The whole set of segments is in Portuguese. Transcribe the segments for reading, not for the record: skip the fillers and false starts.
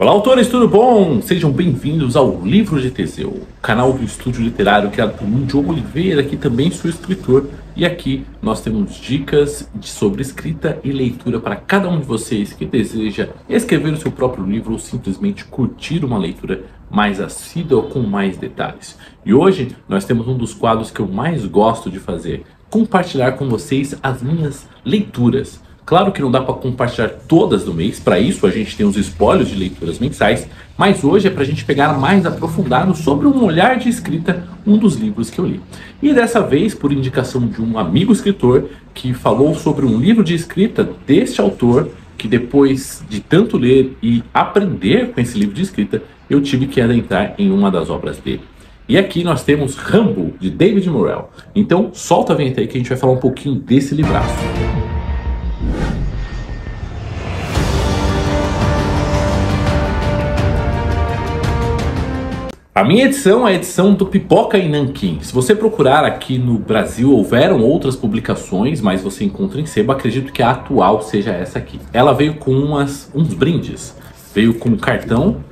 Olá, autores, tudo bom? Sejam bem-vindos ao Livro de Teseu, canal do estúdio literário criado por mim, Diogo Oliveira, que também sou escritor. E aqui nós temos dicas sobre escrita e leitura para cada um de vocês que deseja escrever o seu próprio livro ou simplesmente curtir uma leitura mais assídua com mais detalhes. E hoje nós temos um dos quadros que eu mais gosto de fazer, compartilhar com vocês as minhas leituras. Claro que não dá para compartilhar todas do mês, para isso a gente tem os espólios de leituras mensais, mas hoje é para a gente pegar mais aprofundado sobre um olhar de escrita, um dos livros que eu li. E dessa vez, por indicação de um amigo escritor que falou sobre um livro de escrita deste autor, que depois de tanto ler e aprender com esse livro de escrita, eu tive que adentrar em uma das obras dele. E aqui nós temos Rambo, de David Morrell. Então solta a vinheta aí que a gente vai falar um pouquinho desse livraço. A minha edição é a edição do Pipoca e Nanquim. Se você procurar aqui no Brasil, houveram outras publicações, mas você encontra em sebo. Acredito que a atual seja essa aqui. Ela veio com uns brindes. Veio com um cartão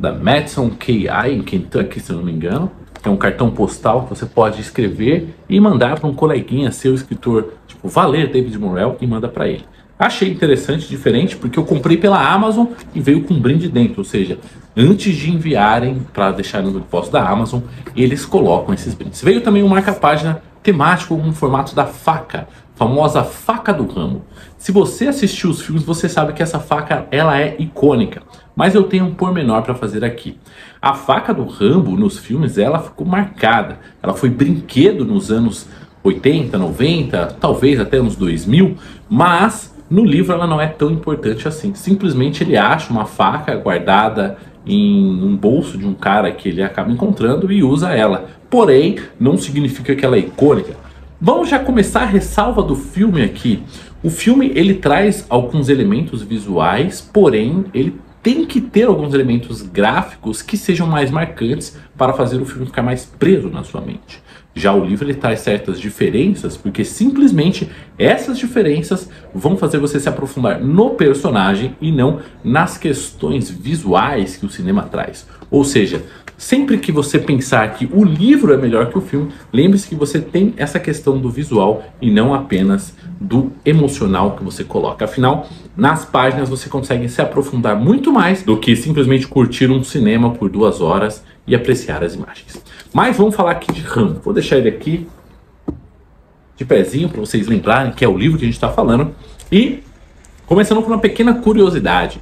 da Madison K.I. em Kentucky, se eu não me engano. É um cartão postal que você pode escrever e mandar para um coleguinha seu escritor, tipo, valer David Morrell, e manda para ele. Achei interessante, diferente, porque eu comprei pela Amazon e veio com um brinde dentro, ou seja, antes de enviarem para deixar no depósito da Amazon, eles colocam esses brindes. Veio também um marca-página temático no formato da faca, famosa faca do Rambo. Se você assistiu os filmes, você sabe que essa faca ela é icônica, mas eu tenho um pormenor para fazer aqui. A faca do Rambo nos filmes ela ficou marcada, ela foi brinquedo nos anos 80, 90, talvez até nos 2000, mas no livro ela não é tão importante assim. Simplesmente ele acha uma faca guardada em um bolso de um cara que ele acaba encontrando e usa ela. Porém, não significa que ela é icônica. Vamos já começar a ressalva do filme aqui. O filme ele traz alguns elementos visuais, porém ele tem que ter alguns elementos gráficos que sejam mais marcantes para fazer o filme ficar mais preso na sua mente. Já o livro ele traz certas diferenças, porque simplesmente essas diferenças vão fazer você se aprofundar no personagem e não nas questões visuais que o cinema traz. Ou seja, sempre que você pensar que o livro é melhor que o filme, lembre-se que você tem essa questão do visual e não apenas do emocional que você coloca. Afinal, nas páginas você consegue se aprofundar muito mais do que simplesmente curtir um cinema por 2 horas e apreciar as imagens. Mas vamos falar aqui de Rambo. Vou deixar ele aqui de pezinho para vocês lembrarem que é o livro que a gente está falando. E começando com uma pequena curiosidade.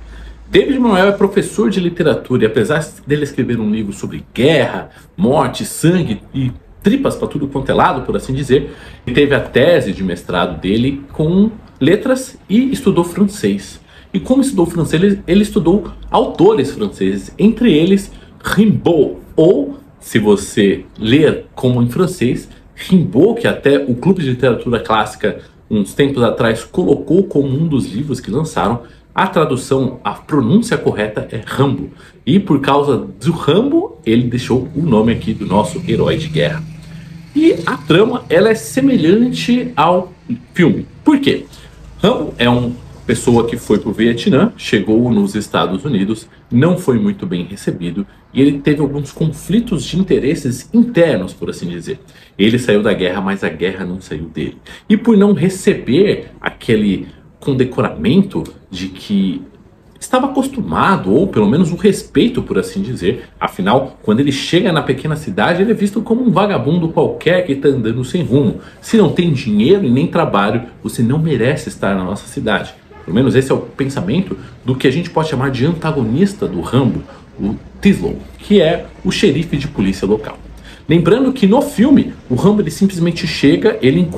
David Morrell é professor de literatura e apesar dele escrever um livro sobre guerra, morte, sangue e tripas para tudo quanto é lado, por assim dizer, ele teve a tese de mestrado dele com letras e estudou francês. E como estudou francês, ele estudou autores franceses, entre eles Rimbaud, ou, se você ler como em francês, Rimbaud, que até o Clube de Literatura Clássica, uns tempos atrás, colocou como um dos livros que lançaram. A tradução, a pronúncia correta é Rambo. E por causa do Rambo, ele deixou o nome aqui do nosso herói de guerra. E a trama, ela é semelhante ao filme. Por quê? Rambo é uma pessoa que foi para o Vietnã, chegou nos Estados Unidos, não foi muito bem recebido e ele teve alguns conflitos de interesses internos, por assim dizer. Ele saiu da guerra, mas a guerra não saiu dele. E por não receber aquele condecoramento de que estava acostumado, ou pelo menos o respeito, por assim dizer, afinal, quando ele chega na pequena cidade, ele é visto como um vagabundo qualquer que está andando sem rumo. Se não tem dinheiro e nem trabalho, você não merece estar na nossa cidade. Pelo menos esse é o pensamento do que a gente pode chamar de antagonista do Rambo, o Tislow, que é o xerife de polícia local. Lembrando que no filme, o Rambo ele simplesmente chega, ele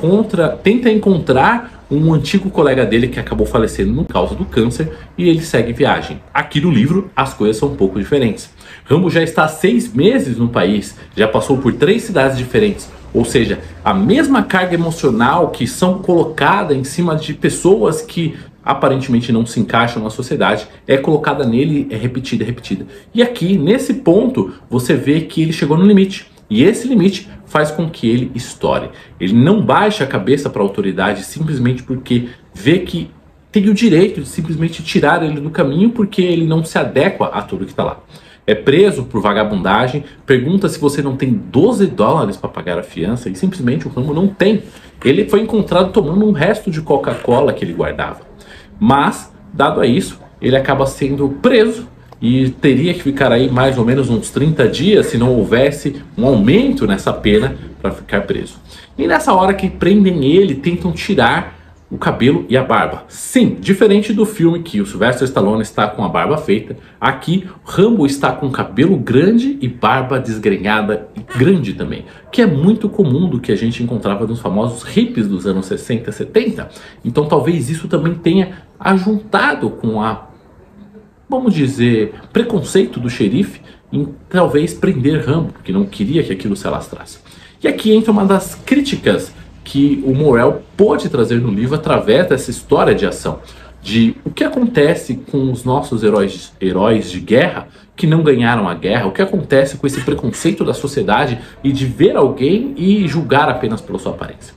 tenta encontrar um antigo colega dele que acabou falecendo por causa do câncer e ele segue viagem. Aqui no livro, as coisas são um pouco diferentes. Rambo já está há 6 meses no país, já passou por 3 cidades diferentes. Ou seja, a mesma carga emocional que são colocada em cima de pessoas que aparentemente não se encaixam na sociedade, é colocada nele, é repetida, repetida. E aqui, nesse ponto, você vê que ele chegou no limite. E esse limite faz com que ele estoure. Ele não baixa a cabeça para a autoridade simplesmente porque vê que tem o direito de simplesmente tirar ele do caminho porque ele não se adequa a tudo que está lá. É preso por vagabundagem, pergunta se você não tem 12 dólares para pagar a fiança e simplesmente o Rambo não tem. Ele foi encontrado tomando um resto de Coca-Cola que ele guardava. Mas, dado a isso, ele acaba sendo preso e teria que ficar aí mais ou menos uns 30 dias se não houvesse um aumento nessa pena para ficar preso. E nessa hora que prendem ele, tentam tirar o cabelo e a barba. Sim, diferente do filme que o Sylvester Stallone está com a barba feita, aqui Rambo está com cabelo grande e barba desgrenhada e grande também, que é muito comum do que a gente encontrava nos famosos hippies dos anos 60 e 70. Então talvez isso também tenha ajuntado com a, vamos dizer, preconceito do xerife em talvez prender Rambo, porque não queria que aquilo se alastrasse. E aqui entra uma das críticas que o Morrell pôde trazer no livro através dessa história de ação, de o que acontece com os nossos heróis de guerra que não ganharam a guerra, o que acontece com esse preconceito da sociedade e de ver alguém e julgar apenas pela sua aparência.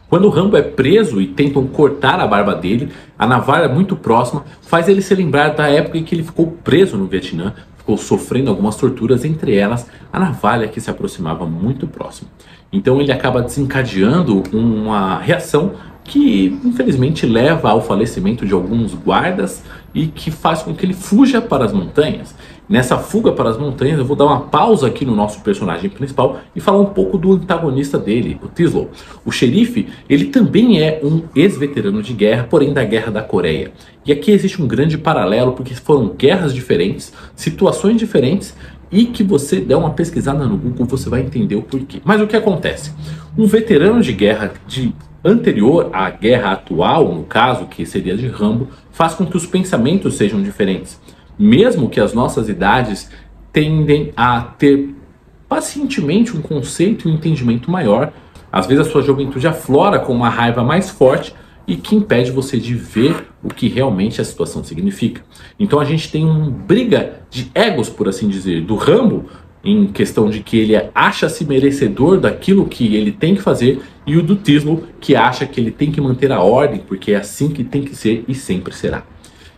Quando o Rambo é preso e tentam cortar a barba dele, a navalha muito próxima faz ele se lembrar da época em que ele ficou preso no Vietnã, ficou sofrendo algumas torturas, entre elas a navalha que se aproximava muito próximo. Então ele acaba desencadeando uma reação que infelizmente leva ao falecimento de alguns guardas e que faz com que ele fuja para as montanhas. Nessa fuga para as montanhas eu vou dar uma pausa aqui no nosso personagem principal e falar um pouco do antagonista dele, o Tislow. O xerife, ele também é um ex-veterano de guerra, porém da Guerra da Coreia. E aqui existe um grande paralelo porque foram guerras diferentes, situações diferentes, e que você der uma pesquisada no Google você vai entender o porquê. Mas o que acontece? Um veterano de guerra anterior à guerra atual, no caso, que seria de Rambo, faz com que os pensamentos sejam diferentes. Mesmo que as nossas idades tendem a ter pacientemente um conceito e um entendimento maior, às vezes a sua juventude aflora com uma raiva mais forte e que impede você de ver o que realmente a situação significa. Então a gente tem uma briga de egos, por assim dizer, do Rambo, em questão de que ele acha-se merecedor daquilo que ele tem que fazer, e o do Tislow, que acha que ele tem que manter a ordem, porque é assim que tem que ser e sempre será.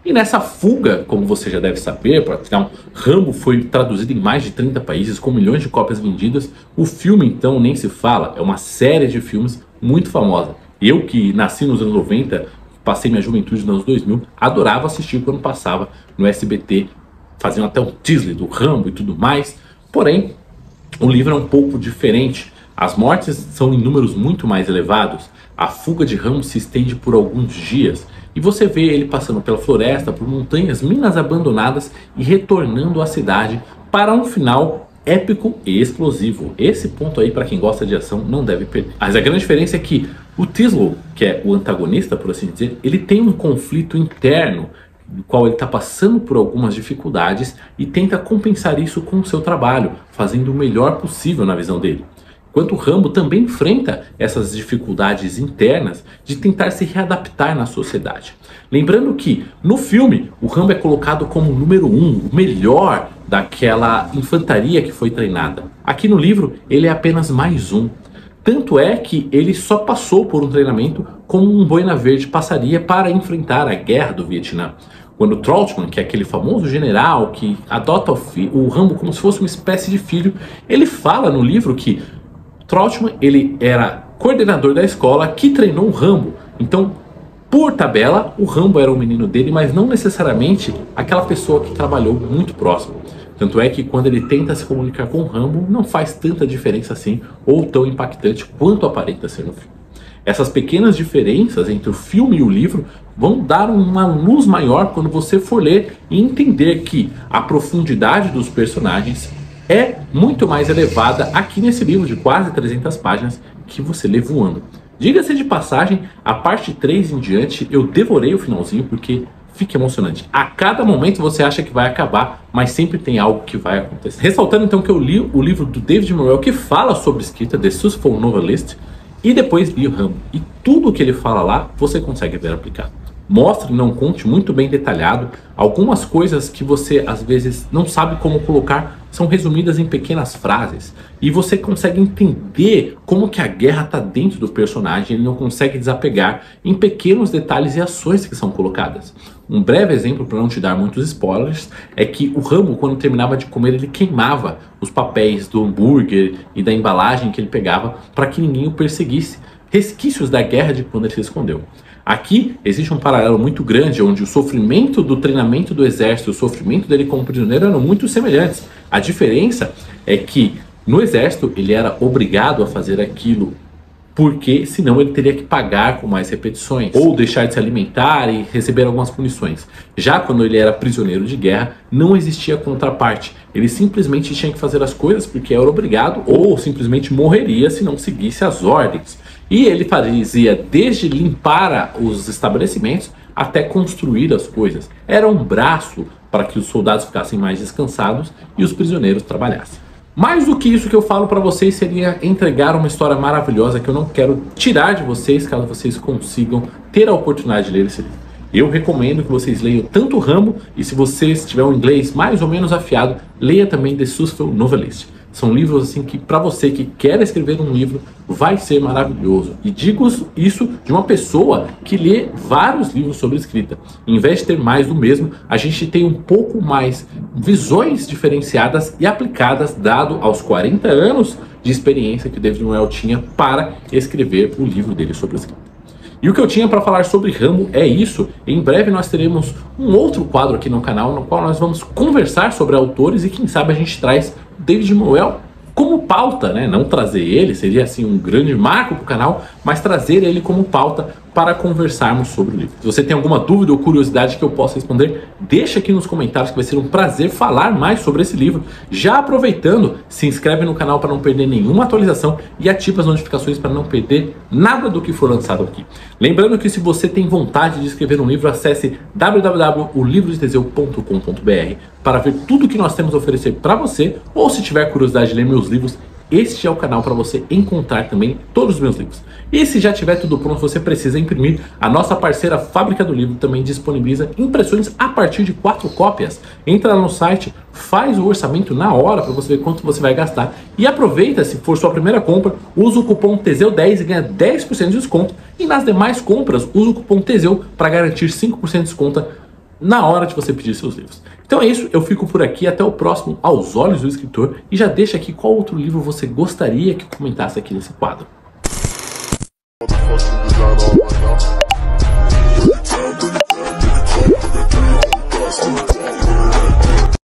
E nessa fuga, como você já deve saber, afinal, Rambo foi traduzido em mais de 30 países, com milhões de cópias vendidas. O filme, então, nem se fala, é uma série de filmes muito famosa. Eu, que nasci nos anos 90, passei minha juventude nos anos 2000, adorava assistir quando passava no SBT, faziam até um teaser do Rambo e tudo mais. Porém, o livro é um pouco diferente. As mortes são em números muito mais elevados. A fuga de Rambo se estende por alguns dias. E você vê ele passando pela floresta, por montanhas, minas abandonadas e retornando à cidade para um final épico e explosivo. Esse ponto aí, para quem gosta de ação, não deve perder. Mas a grande diferença é que o Tislow, que é o antagonista, por assim dizer, ele tem um conflito interno, no qual ele está passando por algumas dificuldades e tenta compensar isso com o seu trabalho, fazendo o melhor possível na visão dele. Enquanto o Rambo também enfrenta essas dificuldades internas de tentar se readaptar na sociedade. Lembrando que no filme o Rambo é colocado como o número 1, o melhor daquela infantaria que foi treinada. Aqui no livro ele é apenas mais um. Tanto é que ele só passou por um treinamento como um boina verde passaria para enfrentar a guerra do Vietnã. Quando Trautmann, que é aquele famoso general que adota o Rambo como se fosse uma espécie de filho, ele fala no livro que Trautmann, ele era coordenador da escola que treinou o Rambo. Então, por tabela, o Rambo era o menino dele, mas não necessariamente aquela pessoa que trabalhou muito próximo. Tanto é que quando ele tenta se comunicar com o Rambo, não faz tanta diferença assim, ou tão impactante quanto aparenta ser no filme. Essas pequenas diferenças entre o filme e o livro vão dar uma luz maior quando você for ler e entender que a profundidade dos personagens é muito mais elevada aqui nesse livro de quase 300 páginas que você lê voando. Diga-se de passagem, a parte 3 em diante eu devorei o finalzinho porque fica emocionante. A cada momento você acha que vai acabar, mas sempre tem algo que vai acontecer. Ressaltando então que eu li o livro do David Morrell que fala sobre escrita, The Successful Novelist, e depois li o Rambo. E tudo o que ele fala lá, você consegue ver aplicado. mostra e não conte muito bem detalhado. Algumas coisas que você às vezes não sabe como colocar são resumidas em pequenas frases. E você consegue entender como que a guerra está dentro do personagem, ele não consegue desapegar em pequenos detalhes e ações que são colocadas. Um breve exemplo, para não te dar muitos spoilers, é que o Rambo, quando terminava de comer, ele queimava os papéis do hambúrguer e da embalagem que ele pegava para que ninguém o perseguisse. Resquícios da guerra de quando ele se escondeu. Aqui existe um paralelo muito grande, onde o sofrimento do treinamento do exército e o sofrimento dele como prisioneiro eram muito semelhantes. A diferença é que no exército ele era obrigado a fazer aquilo, porque senão ele teria que pagar com mais repetições, ou deixar de se alimentar e receber algumas punições. Já quando ele era prisioneiro de guerra, não existia contraparte. Ele simplesmente tinha que fazer as coisas porque era obrigado, ou simplesmente morreria se não seguisse as ordens. E ele fazia desde limpar os estabelecimentos até construir as coisas. Era um braço para que os soldados ficassem mais descansados e os prisioneiros trabalhassem. Mais do que isso que eu falo para vocês seria entregar uma história maravilhosa que eu não quero tirar de vocês, caso vocês consigam ter a oportunidade de ler esse livro. Eu recomendo que vocês leiam tanto o Rambo, e se vocês tiverem um inglês mais ou menos afiado, leia também The Suspect Novelist. São livros assim que para você que quer escrever um livro vai ser maravilhoso. E digo isso de uma pessoa que lê vários livros sobre escrita. Em vez de ter mais do mesmo, a gente tem um pouco mais visões diferenciadas e aplicadas, dado aos 40 anos de experiência que David Noel tinha para escrever o livro dele sobre escrita. E o que eu tinha para falar sobre Rambo é isso. Em breve nós teremos um outro quadro aqui no canal, no qual nós vamos conversar sobre autores e quem sabe a gente traz David Noel como pauta, né? Não trazer ele, seria assim um grande marco para o canal, mas trazer ele como pauta para conversarmos sobre o livro. Se você tem alguma dúvida ou curiosidade que eu possa responder, deixa aqui nos comentários que vai ser um prazer falar mais sobre esse livro. Já aproveitando, se inscreve no canal para não perder nenhuma atualização e ativa as notificações para não perder nada do que for lançado aqui. Lembrando que se você tem vontade de escrever um livro, acesse www.olivrodeteseu.com.br para ver tudo que nós temos a oferecer para você, ou se tiver curiosidade de ler meus livros, este é o canal para você encontrar também todos os meus livros. E se já tiver tudo pronto, você precisa imprimir. A nossa parceira Fábrica do Livro também disponibiliza impressões a partir de 4 cópias. Entra lá no site, faz o orçamento na hora para você ver quanto você vai gastar. E aproveita, se for sua primeira compra, usa o cupom TESEU10 e ganha 10% de desconto. E nas demais compras, usa o cupom TESEU para garantir 5% de desconto na hora de você pedir seus livros. Então é isso, eu fico por aqui, até o próximo Aos Olhos do Escritor, e já deixa aqui qual outro livro você gostaria que eu comentasse aqui nesse quadro.